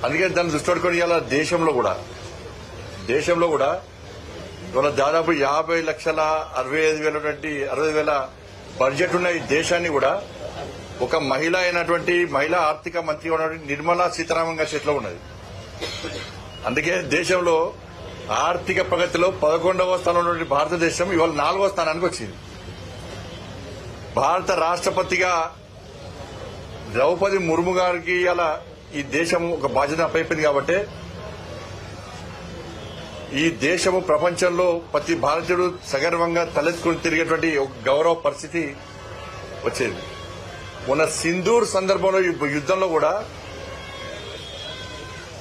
అందుకే దాన్ని దృష్టి పెట్టుకుని ఇవాళ దేశంలో కూడా ఇవాళ దాదాపు 50,65,000 బడ్జెట్ ఉన్న ఈ దేశాన్ని కూడా ఒక మహిళ అయినటువంటి మహిళా ఆర్థిక మంత్రి ఉన్నటువంటి నిర్మలా సీతారామన్ గారి చేతిలో ఉన్నది. అందుకే దేశంలో ఆర్థిక ప్రగతిలో 11వ స్థానంలో ఉన్నటువంటి భారతదేశం ఇవాళ 4వ స్థానానికి వచ్చింది. భారత రాష్ట్రపతిగా ద్రౌపది ముర్ము గారికి ఇలా ఈ దేశం ఒక బాధ్యత అప్పైపోయింది కాబట్టి ఈ దేశము ప్రపంచంలో ప్రతి భారతీయుడు సగర్వంగా తలెత్తుకుని తిరిగేటువంటి ఒక గౌరవ పరిస్థితి వచ్చేది. మొన్న సింధూర్ సందర్భంలో యుద్దంలో కూడా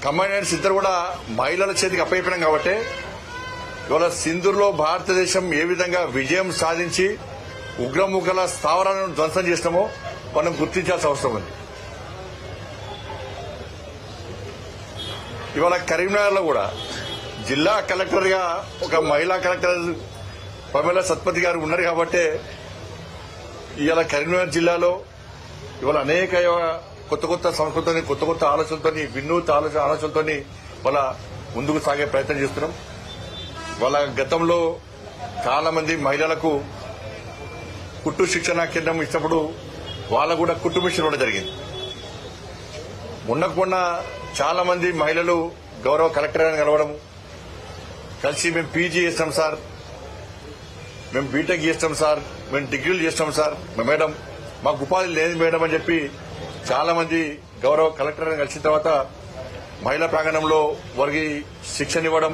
కమాండెంట్స్ ఇద్దరు కూడా మహిళల చేతికి అప్పైపోయినాం కాబట్టి ఇవాళ సింధూర్లో భారతదేశం ఏ విధంగా విజయం సాధించి ఉగ్రముఖల స్థావరాలను ధ్వంసం చేసినామో మనం గుర్తించాల్సిన అవసరం ఉంది. ఇవాళ కరీంనగర్లో కూడా జిల్లా కలెక్టర్ గా ఒక మహిళా కలెక్టర్ పమేలా సత్పతి గారు ఉన్నారు కాబట్టి ఇవాళ కరీంనగర్ జిల్లాలో ఇవాళ అనేక కొత్త సంస్కృతిని కొత్త ఆలోచనలతో వినూత్న ఆలోచనలతో వాళ్ళ ముందుకు సాగే ప్రయత్నం చేస్తున్నాం. వాళ్ళ గతంలో చాలా మంది మహిళలకు కుట్టు శిక్షణ కేంద్రం ఇచ్చినప్పుడు వాళ్ళకు కూడా కుట్టు మిషన్ కూడా జరిగింది. మొన్న చాలా మంది మహిళలు గౌరవ కలెక్టర్ గారిని కలవడం కలిసి మేము పీజీ చేస్తాం సార్, మేము బీటెక్ చేస్తాం సార్, మేము డిగ్రీలు చేస్తాం సార్, మేడం మాకు ఉపాధి లేదు మేడం అని చెప్పి చాలా మంది గౌరవ కలెక్టర్ గారిని కలిసిన తర్వాత మహిళా ప్రాంగణంలో వారికి శిక్షణ ఇవ్వడం,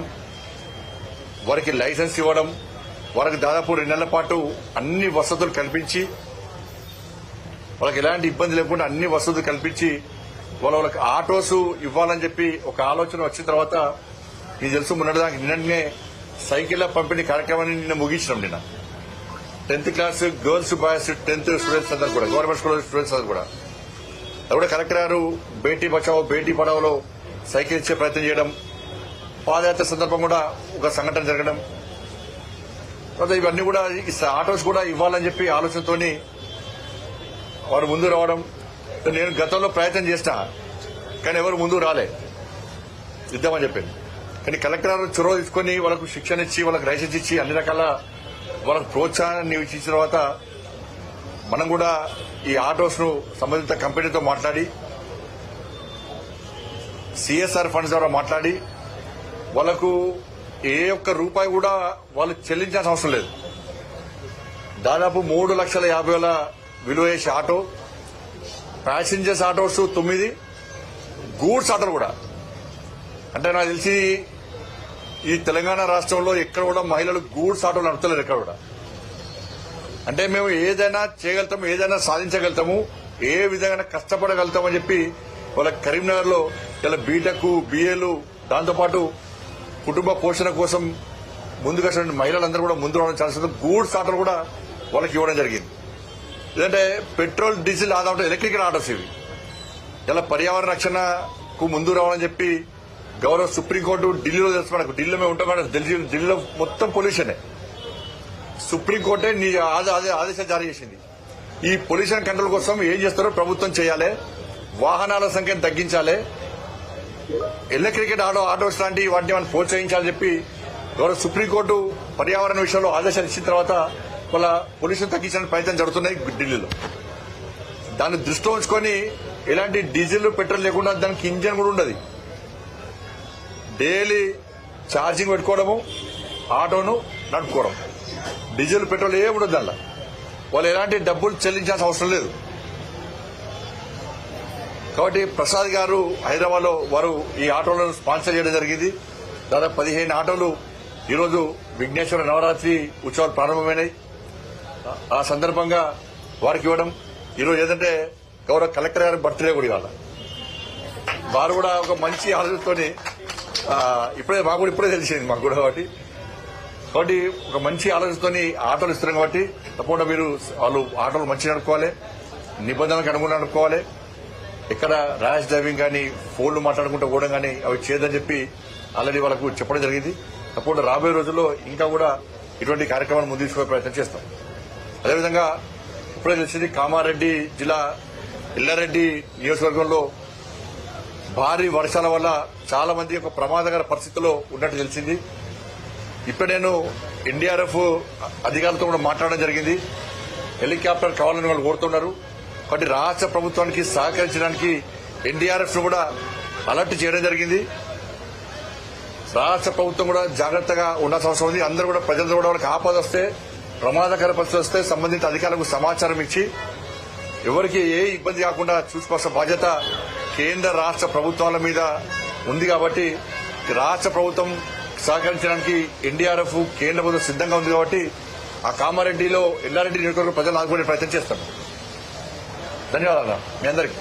వారికి లైసెన్స్ ఇవ్వడం, వారికి దాదాపు 2 నెలల పాటు అన్ని వసతులు కల్పించి వాళ్ళకి ఎలాంటి ఇబ్బంది లేకుండా అన్ని వసతులు కల్పించి వాళ్ళకి ఆటోస్ ఇవ్వాలని చెప్పి ఒక ఆలోచన వచ్చిన తర్వాత మీకు తెలుసు మొన్నటిదానికి నిన్ననే సైకిళ్ల పంపిణీ కార్యక్రమాన్ని నిన్న ముగించినాం. నిన్న 10th class girls boys 10th students అందరూ కూడా గవర్నమెంట్ స్కూల్ స్టూడెంట్స్ అందరూ కూడా అది కూడా కలెక్టర్ గారు బేటీ బచావో బేటీ పడావోలో సైకిల్ ఇచ్చే ప్రయత్నం చేయడం, పాదయాత్ర సందర్భం కూడా ఒక సంఘటన జరగడం, ఇవన్నీ కూడా ఆటోస్ కూడా ఇవ్వాలని చెప్పి ఆలోచనతోని వారు ముందు రావడం. నేను గతంలో ప్రయత్నం చేసినా కానీ ఎవరు ముందు రాలే ఇద్దామని చెప్పాను. కానీ కలెక్టర్ గారు చొరవ తీసుకుని వాళ్ళకు శిక్షణ ఇచ్చి వాళ్ళకి లైసెన్స్ ఇచ్చి అన్ని రకాల వాళ్ళకు ప్రోత్సాహాన్ని ఇచ్చిన తర్వాత మనం కూడా ఈ ఆటోస్ ను సంబంధిత కంపెనీతో మాట్లాడి సిఎస్ఆర్ ఫండ్స్ ద్వారా మాట్లాడి వాళ్లకు ఏ ఒక్క రూపాయి కూడా వాళ్ళు చెల్లించాల్సిన అవసరం లేదు. దాదాపు 3,50,000 విలువ చేసే ఆటో, ప్యాసింజర్స్ ఆటోస్ 9, గూడ్స్ ఆటోలు కూడా. అంటే నాకు తెలిసి ఈ తెలంగాణ రాష్ట్రంలో ఎక్కడ కూడా మహిళలు గూడ్స్ ఆటోలు నడుపుతలేరు ఎక్కడ కూడా. అంటే మేము ఏదైనా చేయగలుగుతాము, ఏదైనా సాధించగలుగుతాము, ఏ విధంగా కష్టపడగలుగుతామని చెప్పి వాళ్ళ కరీంనగర్ లో ఇలా బీటెక్ బిఏలు దాంతోపాటు కుటుంబ పోషణ కోసం ముందుకు వచ్చిన మహిళలందరూ కూడా ముందు రావడం చాలా గూడ్స్ ఆటోలు కూడా వాళ్ళకి ఇవ్వడం జరిగింది. ఎందుకంటే పెట్రోల్ డీజిల్ ఆదా ఉంటే ఎలక్ట్రికల్ ఆటోస్ ఇవి ఇలా పర్యావరణ రక్షణకు ముందు రావాలని చెప్పి గౌరవ సుప్రీంకోర్టు ఢిల్లీలో తెలుసు, మనకు ఢిల్లీలో మేము ఉంటాం కాబట్టి ఢిల్లీలో మొత్తం పొల్యూషనే. సుప్రీంకోర్టే ఆదేశాలు జారీ చేసింది. ఈ పొల్యూషన్ కంట్రోల్ కోసం ఏం చేస్తారో ప్రభుత్వం చేయాలి, వాహనాల సంఖ్యను తగ్గించాలి, ఎలక్ట్రికల్ ఆటోస్ లాంటి వాటిని మనం ప్రోత్సహించాలని చెప్పి గౌరవ సుప్రీంకోర్టు పర్యావరణ విషయంలో ఆదేశాలు ఇచ్చిన తర్వాత వాళ్ళ పొల్యూషన్ తగ్గించడానికి ప్రయత్నం జరుగుతున్నాయి ఢిల్లీలో. దాన్ని దృష్టిలో ఉంచుకొని ఎలాంటి డీజిల్ పెట్రోల్ లేకుండా దానికి ఇంజన్ కూడా ఉండదు, డైలీ ఛార్జింగ్ పెట్టుకోవడము, ఆటోను నడుపుకోవడం, డీజిల్ పెట్రోల్ ఏ ఉండదు దానిలో. వాళ్ళు ఎలాంటి డబ్బులు చెల్లించాల్సిన అవసరం లేదు. కాబట్టి ప్రసాద్ గారు హైదరాబాద్ లో వారు ఈ ఆటోలను స్పాన్సర్ చేయడం జరిగింది. దాదాపు 15 ఆటోలు ఈరోజు విఘ్నేశ్వర నవరాత్రి ఉత్సవాలు ప్రారంభమైనాయి. ఆ సందర్భంగా వారికి ఇవ్వడం. ఈరోజు ఏదంటే గౌరవ కలెక్టర్ గారి బర్త్డే కూడా ఇవాళ. వారు కూడా ఒక మంచి ఆలోచనతోని ఇప్పుడే తెలిసింది మాకు కూడా. కాబట్టి ఒక మంచి ఆలోచనతోని ఆటోలు ఇస్తున్నాం కాబట్టి తప్పకుండా మీరు వాళ్ళు ఆటోలు మంచిగా నడుపుకోవాలి, నిబంధనలకు అనుగుణంగా నడుపుకోవాలి. ఎక్కడ ర్యాష్ డ్రైవింగ్ కానీ ఫోన్లు మాట్లాడుకుంటూ పోవడం కానీ అవి చేయదని చెప్పి ఆల్రెడీ వాళ్ళకు చెప్పడం జరిగింది. తప్పకుండా రాబోయే రోజుల్లో ఇంకా కూడా ఇటువంటి కార్యక్రమాలు ముందు తీసుకునే ప్రయత్నం చేస్తాం. అదేవిధంగా ఇప్పుడే తెలిసింది కామారెడ్డి జిల్లా ఎల్లారెడ్డి నియోజకవర్గంలో భారీ వర్షాల వల్ల చాలా మంది ఒక ప్రమాదకర పరిస్థితిలో ఉన్నట్టు తెలిసింది. ఇప్పుడు నేను ఎన్డీఆర్ఎఫ్ అధికారులతో కూడా మాట్లాడడం జరిగింది. హెలికాప్టర్ కావాలని వాళ్ళు కోరుతున్నారు. కాబట్టి రాష్ట్ర ప్రభుత్వానికి సహకరించడానికి ఎన్డీఆర్ఎఫ్ ను కూడా అలర్ట్ చేయడం జరిగింది. రాష్ట్ర ప్రభుత్వం కూడా జాగ్రత్తగా ఉండాల్సిన అవసరం ఉంది. అందరూ కూడా ప్రజలు కూడా వాళ్ళకి ఆపద వస్తే, ప్రమాదకర పరిస్థితి వస్తే సంబంధిత అధికారులకు సమాచారం ఇచ్చి ఎవరికి ఏ ఇబ్బంది కాకుండా చూసుకోవాల్సిన బాధ్యత కేంద్ర రాష్ట్ర ప్రభుత్వాల మీద ఉంది. కాబట్టి రాష్ట్ర ప్రభుత్వం సహకరించడానికి ఎన్డీఆర్ఎఫ్ కేంద్ర ప్రభుత్వం సిద్దంగా ఉంది. కాబట్టి ఆ కామారెడ్డిలో ఎల్లారెడ్డి నియోజకవర్గ ప్రజలు ఆదుకునే ప్రయత్నం చేస్తాం. ధన్యవాదాలు మీ అందరికీ.